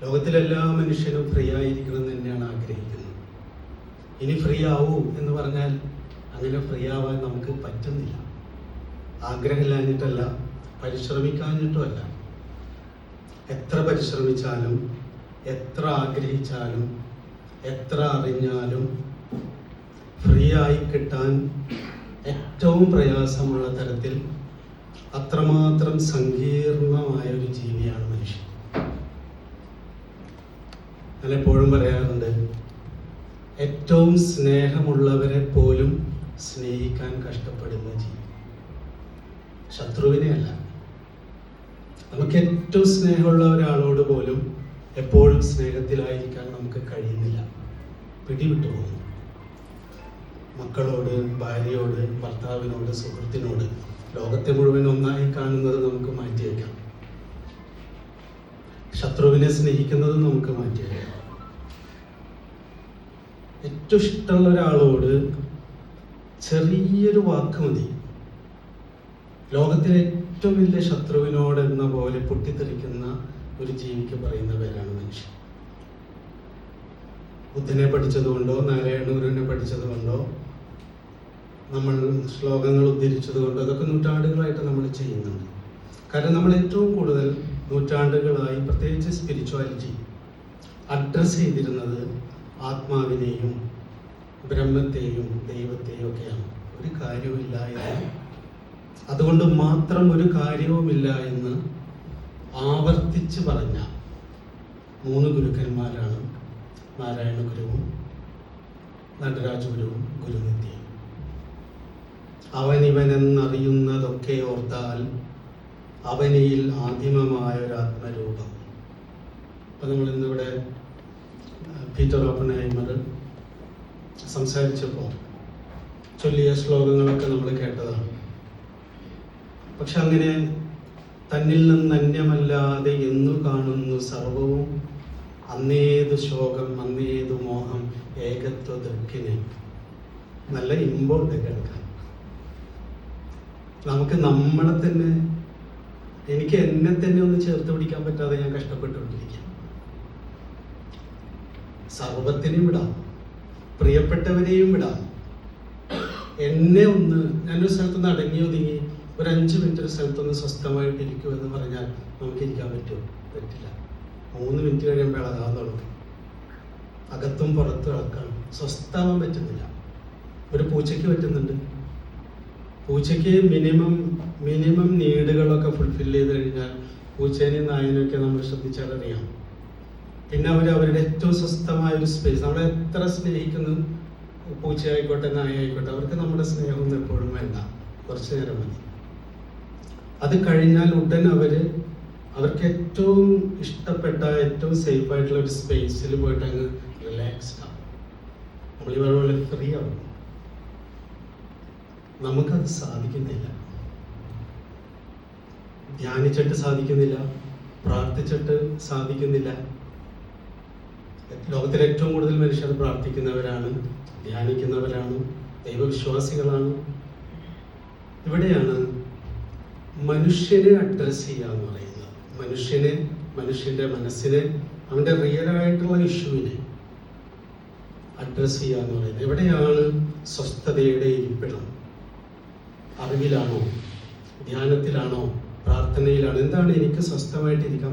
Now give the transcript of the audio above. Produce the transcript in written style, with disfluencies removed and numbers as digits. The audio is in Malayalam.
ലോകത്തിലെല്ലാ മനുഷ്യരും ഫ്രീ ആയിരിക്കണം എന്ന് തന്നെയാണ് ആഗ്രഹിക്കുന്നത്. ഇനി ഫ്രീ ആവൂ എന്ന് പറഞ്ഞാൽ അങ്ങനെ ഫ്രീ ആവാൻ നമുക്ക് പറ്റുന്നില്ല. ആഗ്രഹമില്ലാഞ്ഞിട്ടല്ല, പരിശ്രമിക്കാഞ്ഞിട്ടുമല്ല. എത്ര പരിശ്രമിച്ചാലും, എത്ര ആഗ്രഹിച്ചാലും, എത്ര അറിഞ്ഞാലും ഫ്രീ ആയി കിട്ടാൻ ഏറ്റവും പ്രയാസമുള്ള തരത്തിൽ അത്രമാത്രം സങ്കീർണമായ ഒരു ജീവിയാണ് മനുഷ്യൻ. ഞാൻ എപ്പോഴും പറയാറുണ്ട്, ഏറ്റവും സ്നേഹമുള്ളവരെ പോലും സ്നേഹിക്കാൻ കഷ്ടപ്പെടുന്ന ജീവി, ശത്രുവിനെയല്ല. നമുക്ക് ഏറ്റവും സ്നേഹമുള്ള ഒരാളോട് പോലും എപ്പോഴും സ്നേഹത്തിലായിരിക്കാൻ നമുക്ക് കഴിയുന്നില്ല, പിടിവിട്ടു പോകുന്നു. മക്കളോട്, ഭാര്യയോട്, ഭർത്താവിനോട്, സുഹൃത്തിനോട്, ലോകത്തെ മുഴുവൻ ഒന്നായി കാണുന്നത് നമുക്ക് മാറ്റിവെക്കാം. ശത്രുവിനെ സ്നേഹിക്കുന്നത് നമുക്ക് മാറ്റിവെക്കാം. ഏറ്റവും ഇഷ്ടമുള്ള ഒരാളോട് ചെറിയൊരു വാക്ക് മതി. ലോകത്തിലെ ഏറ്റവും വലിയ ശത്രുവിനോട് എന്ന പോലെ പൊട്ടിത്തെറിക്കുന്ന ഒരു ജീവിക്ക് പറയുന്ന പേരാണ് മനുഷ്യൻ. ബുദ്ധനെ പഠിച്ചതുകൊണ്ടോ നാരായണ ഗുരുവിനെ പഠിച്ചതുകൊണ്ടോ നമ്മൾ ശ്ലോകങ്ങൾ ഉദ്ധരിച്ചതുകൊണ്ടോ അതൊക്കെ നൂറ്റാണ്ടുകളായിട്ട് നമ്മൾ ചെയ്യുന്നുണ്ട്. കാരണം നമ്മൾ ഏറ്റവും കൂടുതൽ നൂറ്റാണ്ടുകളായി പ്രത്യേകിച്ച് സ്പിരിച്വാലിറ്റി അഡ്രസ്സ് ചെയ്തിരുന്നത് ആത്മാവിനെയും ബ്രഹ്മത്തെയും ദൈവത്തെയും ഒക്കെയാണ്. ഒരു കാര്യവുമില്ല എന്ന്, അതുകൊണ്ട് മാത്രം ഒരു കാര്യവുമില്ല എന്ന് ആവർത്തിച്ച് പറഞ്ഞ 3 ഗുരുക്കന്മാരാണ് നാരായണ ഗുരുവും നടരാജ ഗുരുവും ഗുരുനിത്യയും. അവനിവനെന്നറിയുന്നതൊക്കെ ഓർത്താൽ അവനിൽ ആദിമമായ ഒരു ആത്മരൂപം. അപ്പൊ നമ്മൾ ഇന്നിവിടെ പീറ്റർ ഓപ്പൺഹൈമർ സംസാരിച്ചപ്പോൾ ചൊല്ലിയ ശ്ലോകങ്ങളൊക്കെ നമ്മൾ കേട്ടതാണ്. പക്ഷെ അങ്ങനെ തന്നിൽ നിന്ന് അന്യമല്ലാതെ എന്നു കാണുന്നു സർവവും, അന്നേതു ശോകം അന്നേതു മോഹം ഏകത്വ ദൃക്കിനെ. നല്ല ഇമ്പുണ്ട് കേൾക്കാൻ. നമുക്ക് നമ്മളെ തന്നെ, എനിക്ക് എന്നെ തന്നെ ഒന്ന് ചേർത്ത് പിടിക്കാൻ പറ്റാതെ ഞാൻ കഷ്ടപ്പെട്ടുകൊണ്ടിരിക്കുക. സർവത്തിനെയും വിടാം, പ്രിയപ്പെട്ടവരെയും വിടാം. എന്നെ ഒന്ന്, ഞാനൊരു സ്ഥലത്തുനിന്ന് അടങ്ങി ഒതുങ്ങി ഒരു 5 മിനിറ്റ് ഒരു സ്ഥലത്തൊന്ന് സ്വസ്ഥമായിട്ട് ഇരിക്കുമെന്ന് പറഞ്ഞാൽ നമുക്ക് ഇരിക്കാൻ പറ്റുമോ? പറ്റില്ല. 3 മിനിറ്റ് കഴിയുമ്പോൾ ഇളകാൻ തുടങ്ങും. അകത്തും പുറത്തും ഇളക്കാണ്, സ്വസ്ഥമാവാൻ പറ്റുന്നില്ല. ഒരു പൂച്ചയ്ക്ക് പറ്റുന്നുണ്ട്. പൂച്ചയ്ക്ക് മിനിമം നീഡുകളൊക്കെ ഫുൾഫിൽ ചെയ്ത് കഴിഞ്ഞാൽ പൂച്ചേനെയും നായനെയൊക്കെ നമ്മൾ ശ്രദ്ധിച്ചാൽ അറിയാം. പിന്നെ അവരുടെ ഏറ്റവും സ്വസ്ഥമായ ഒരു സ്പേസ്, നമ്മളെ എത്ര സ്നേഹിക്കുന്നു, പൂച്ചയായിക്കോട്ടെ നായായിക്കോട്ടെ, അവർക്ക് നമ്മുടെ സ്നേഹമൊന്നും എപ്പോഴും വേണ്ട, കുറച്ചു നേരം മതി. അത് കഴിഞ്ഞാൽ ഉടൻ അവർക്ക് ഏറ്റവും ഇഷ്ടപ്പെട്ട ഏറ്റവും സേഫ് ആയിട്ടുള്ള ഒരു സ്പേസിൽ പോയിട്ട് അങ്ങ് റിലാക്സ്ഡ് ആവും. നമ്മൾ ഈ പോലെ ഫ്രീ ആവും. നമുക്കത് സാധിക്കുന്നില്ല. ധ്യാനിച്ചിട്ട് സാധിക്കുന്നില്ല, പ്രാർത്ഥിച്ചിട്ട് സാധിക്കുന്നില്ല. ലോകത്തിൽ ഏറ്റവും കൂടുതൽ മനുഷ്യർ പ്രാർത്ഥിക്കുന്നവരാണ്, ധ്യാനിക്കുന്നവരാണ്, ദൈവവിശ്വാസികളാണ്. ഇവിടെയാണ് മനുഷ്യനെ അഡ്രസ് ചെയ്യുക എന്ന് പറയുന്നത്. മനുഷ്യന്റെ മനസ്സിനെ, അവന്റെ റിയലായിട്ടുള്ള ഇഷ്യൂവിനെ അഡ്രസ് ചെയ്യുക എന്ന് പറയുന്നത്. എവിടെയാണ് സ്വസ്ഥതയുടെ ഇരിപ്പിടം? അറിവിലാണോ, ധ്യാനത്തിലാണോ, പ്രാർത്ഥനയിലാണോ? എന്താണ് എനിക്ക് സ്വസ്ഥമായിട്ടിരിക്കാൻ